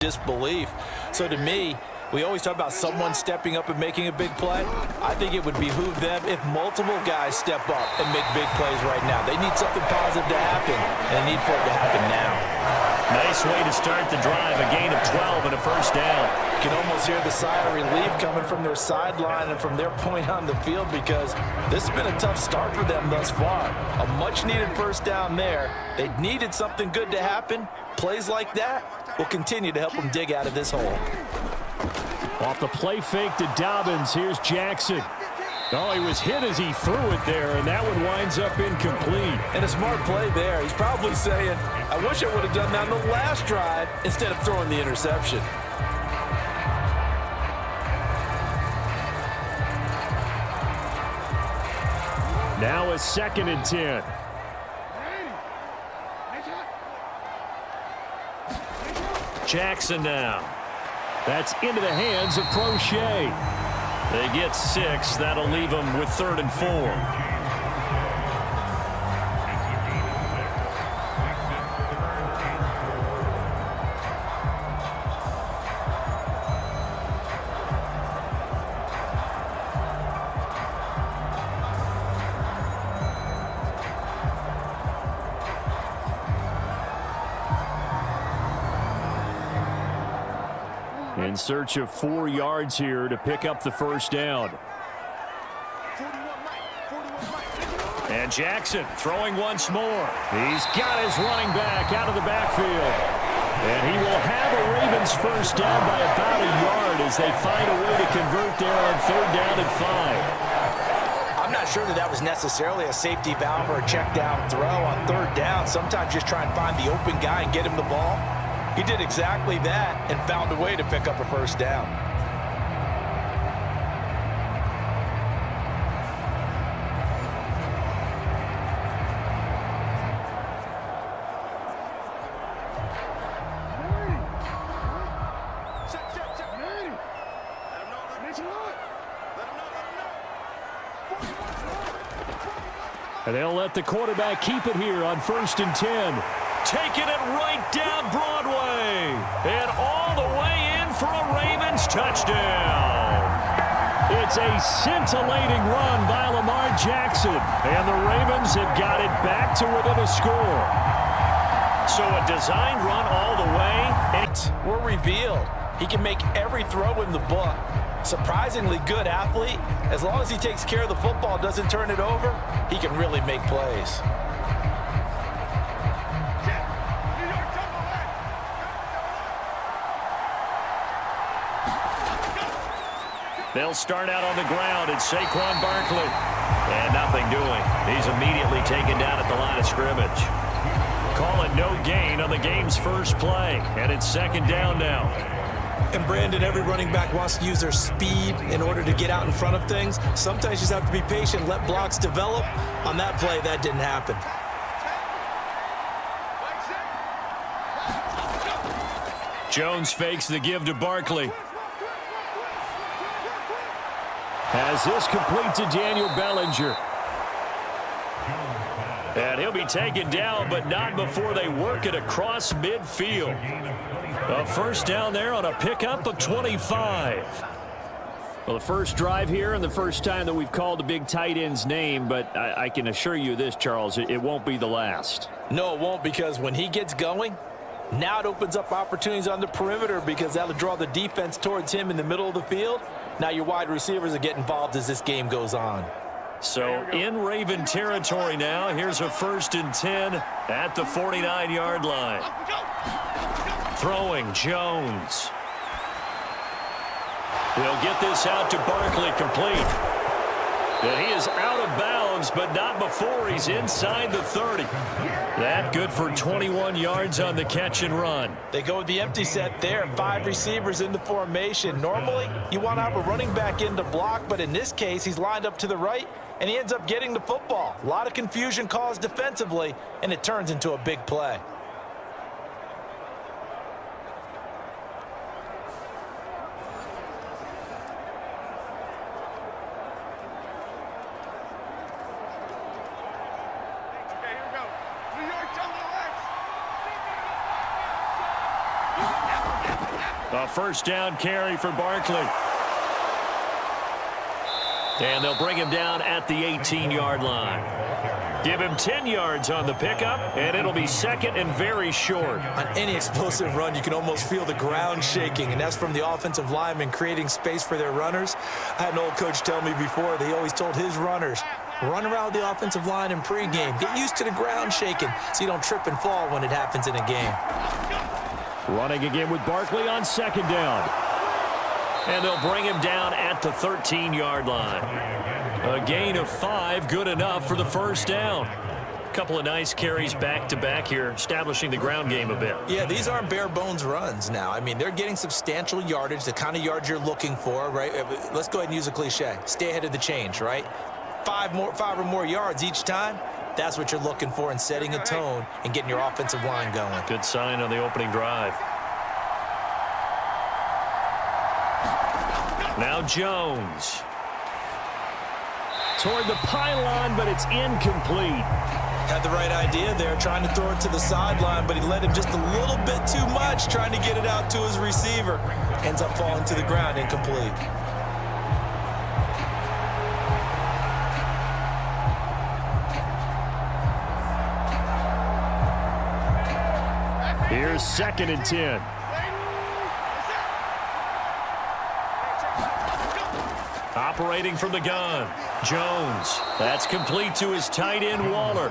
disbelief. So to me, we always talk about someone stepping up and making a big play. I think it would behoove them if multiple guys step up and make big plays right now. They need something positive to happen, and they need for it to happen now. Nice way to start the drive, a gain of 12 and a first down. You can almost hear the sigh of relief coming from their sideline and from their point on the field, because this has been a tough start for them thus far. A much-needed first down there. They needed something good to happen. Plays like that will continue to help them dig out of this hole. Off the play fake to Dobbins, here's Jackson. Oh, he was hit as he threw it there, and that one winds up incomplete. And a smart play there. He's probably saying, I wish I would have done that on the last drive instead of throwing the interception. Now a 2nd and 10. Jackson now. That's into the hands of Crochet. They get 6. That'll leave them with 3rd and 4. In search of 4 yards here to pick up the first down. And Jackson throwing once more. He's got his running back out of the backfield. And he will have a Ravens first down by about a yard as they find a way to convert there on 3rd down and 5. I'm not sure that was necessarily a safety valve or a check down throw on 3rd down. Sometimes just try and find the open guy and get him the ball. He did exactly that and found a way to pick up a first down. And they'll let the quarterback keep it here on 1st and 10. Taking it right down Broadway. And all the way in for a Ravens touchdown. It's a scintillating run by Lamar Jackson. And the Ravens have got it back to within a score. So a design run all the way. We're revealed. He can make every throw in the book. Surprisingly good athlete. As long as he takes care of the football, doesn't turn it over, he can really make plays. They'll start out on the ground. It's Saquon Barkley. And nothing doing. He's immediately taken down at the line of scrimmage. Call it no gain on the game's first play. And it's 2nd down now. And Brandon, every running back wants to use their speed in order to get out in front of things. Sometimes you just have to be patient, let blocks develop. On that play, that didn't happen. Jones fakes the give to Barkley. As this complete to Daniel Bellinger. And he'll be taken down, but not before they work it across midfield. A first down there on a pickup of 25. Well, the first drive here and the first time that we've called the big tight end's name, but I can assure you this, Charles, it won't be the last. No, it won't, because when he gets going, now it opens up opportunities on the perimeter, because that'll draw the defense towards him in the middle of the field. Now your wide receivers will get involved as this game goes on. So in Raven territory now. Here's a 1st and 10 at the 49-yard line. Throwing Jones. He'll get this out to Barkley, complete. And he is out of bounds, but not before he's inside the 30. That good for 21 yards on the catch and run. They go with the empty set there. 5 receivers in the formation. Normally, you want to have a running back in to block, but in this case, he's lined up to the right, and he ends up getting the football. A lot of confusion caused defensively, and it turns into a big play. A first down carry for Barkley. And they'll bring him down at the 18-yard line. Give him 10 yards on the pickup, and it'll be second and very short. On any explosive run, you can almost feel the ground shaking, and that's from the offensive linemen creating space for their runners. I had an old coach tell me before, they always told his runners, run around the offensive line in pregame. Get used to the ground shaking so you don't trip and fall when it happens in a game. Running again with Barkley on second down. And they'll bring him down at the 13-yard line. A gain of 5, good enough for the first down. A couple of nice carries back-to-back here, establishing the ground game a bit. Yeah, these aren't bare-bones runs now. I mean, they're getting substantial yardage, the kind of yards you're looking for, right? Let's go ahead and use a cliche. Stay ahead of the change, right? 5 or more yards each time. That's what you're looking for in setting a tone and getting your offensive line going. Good sign on the opening drive. Now Jones. Toward the pylon, but it's incomplete. Had the right idea there, trying to throw it to the sideline, but he led him just a little bit too much, trying to get it out to his receiver. Ends up falling to the ground, incomplete. Here's second and 10. Operating from the gun. Jones. That's complete to his tight end, Waller.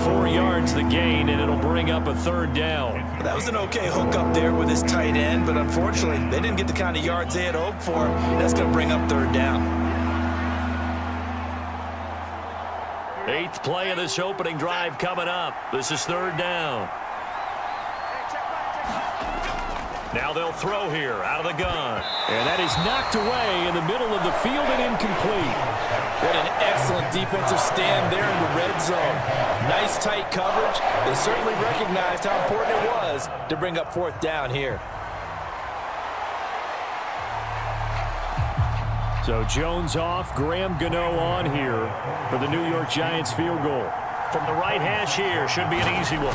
4 yards the gain, and it'll bring up a third down. That was an okay hook up there with his tight end, but unfortunately, they didn't get the kind of yards they had hoped for. That's going to bring up third down. 8th play of this opening drive coming up. This is third down. Now they'll throw here out of the gun. And that is knocked away in the middle of the field and incomplete. What an excellent defensive stand there in the red zone. Nice tight coverage. They certainly recognized how important it was to bring up fourth down here. So Jones off, Graham Gano on here for the New York Giants field goal. From the right hash here, should be an easy one.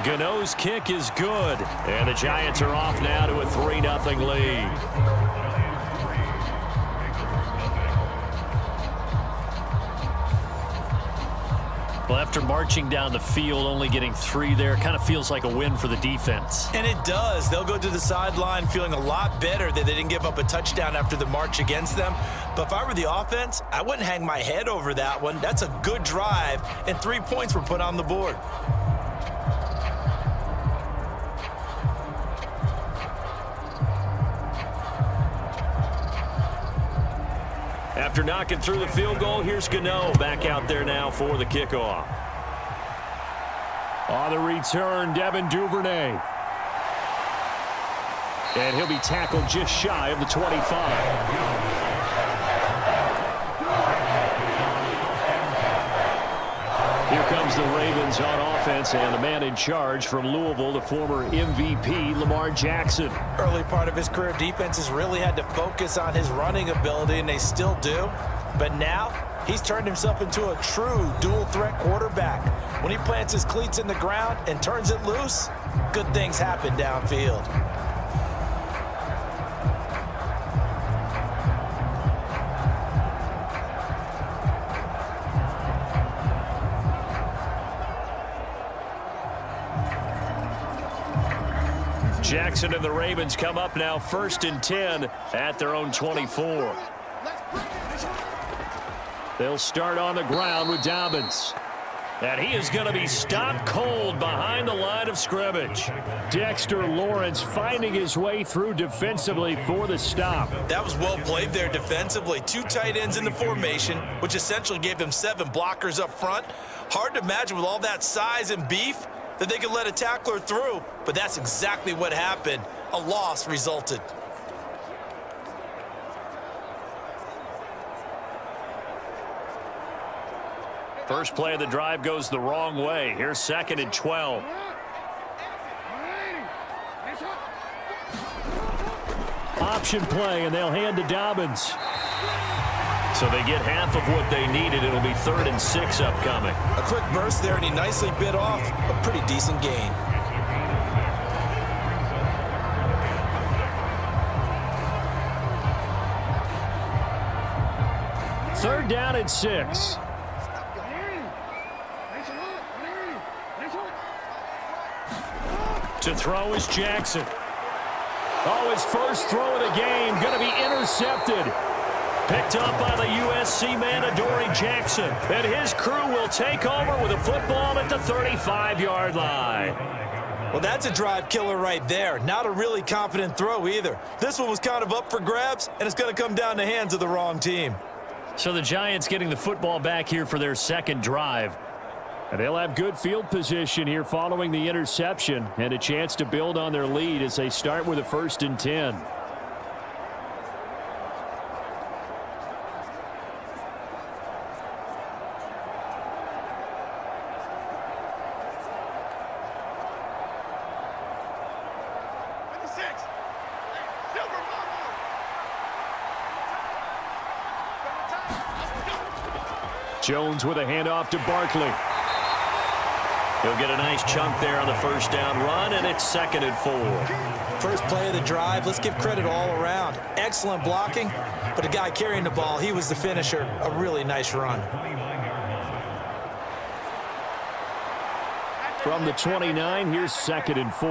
Gano's kick is good, and the Giants are off now to a 3-0 lead. Well, after marching down the field, only getting 3 there, kind of feels like a win for the defense. And it does. They'll go to the sideline feeling a lot better that they didn't give up a touchdown after the march against them. But if I were the offense, I wouldn't hang my head over that one. That's a good drive, and 3 points were put on the board. After knocking through the field goal, here's Gano back out there now for the kickoff. On the return, Devin Duvernay. And he'll be tackled just shy of the 25. Here comes the Ravens on offense, and the man in charge from Louisville, the former MVP, Lamar Jackson. Early part of his career, defenses really had to focus on his running ability, and they still do. But now, he's turned himself into a true dual-threat quarterback. When he plants his cleats in the ground and turns it loose, good things happen downfield. Jackson and the Ravens come up now 1st and 10 at their own 24. They'll start on the ground with Dobbins. And he is going to be stopped cold behind the line of scrimmage. Dexter Lawrence finding his way through defensively for the stop. That was well played there defensively. 2 tight ends in the formation, which essentially gave them 7 blockers up front. Hard to imagine with all that size and beef that they could let a tackler through, but that's exactly what happened. A loss resulted. First play of the drive goes the wrong way. Here's 2nd and 12. Option play, and they'll hand to Dobbins. So they get half of what they needed. It'll be 3rd and 6 upcoming. A quick burst there, and he nicely bit off a pretty decent gain. 3rd down and 6. To throw is Jackson. Oh, his first throw of the game going to be intercepted. Picked up by the USC man, Lamar Jackson. And his crew will take over with a football at the 35-yard line. Well, that's a drive killer right there. Not a really confident throw either. This one was kind of up for grabs, and it's going to come down the hands of the wrong team. So the Giants getting the football back here for their 2nd drive. And they'll have good field position here following the interception and a chance to build on their lead as they start with a 1st and 10. Jones with a handoff to Barkley. He'll get a nice chunk there on the 1st down run, and it's 2nd and 4. First play of the drive, let's give credit all around. Excellent blocking, but the guy carrying the ball, he was the finisher. A really nice run. From the 29, here's 2nd and 4.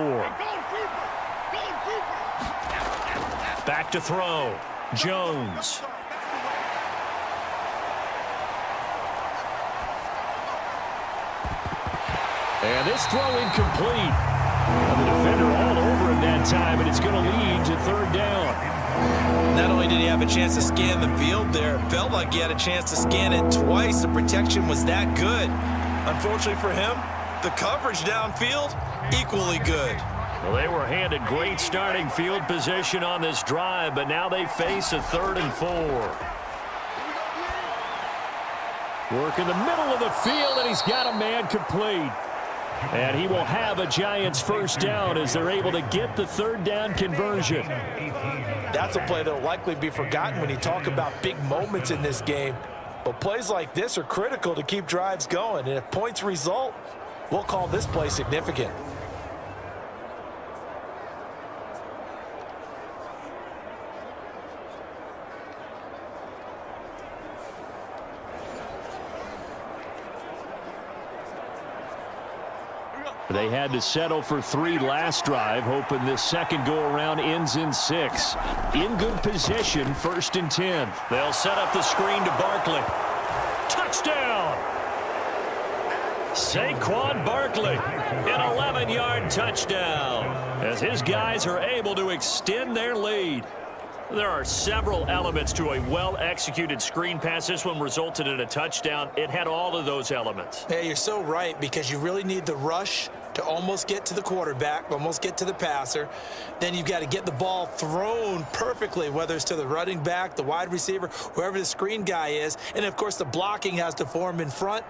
Back to throw. Jones. And this throw incomplete. And the defender all over him that time, and it's going to lead to 3rd down. Not only did he have a chance to scan the field there, it felt like he had a chance to scan it twice. The protection was that good. Unfortunately for him, the coverage downfield, equally good. Well, they were handed great starting field position on this drive, but now they face a 3rd and 4. Work in the middle of the field, and he's got a man complete. And he will have a Giants 1st down as they're able to get the 3rd down conversion. That's a play that will likely be forgotten when you talk about big moments in this game. But plays like this are critical to keep drives going. And if points result, we'll call this play significant. They had to settle for 3 last drive, hoping this 2nd go-around ends in 6. In good position, 1st and 10. They'll set up the screen to Barkley. Touchdown! Saquon Barkley, an 11-yard touchdown, as his guys are able to extend their lead. There are several elements to a well-executed screen pass. This one resulted in a touchdown. It had all of those elements. Yeah, you're so right, because you really need the rush to almost get to the quarterback, almost get to the passer. Then you've got to get the ball thrown perfectly, whether it's to the running back, the wide receiver, whoever the screen guy is. And, of course, the blocking has to form in front.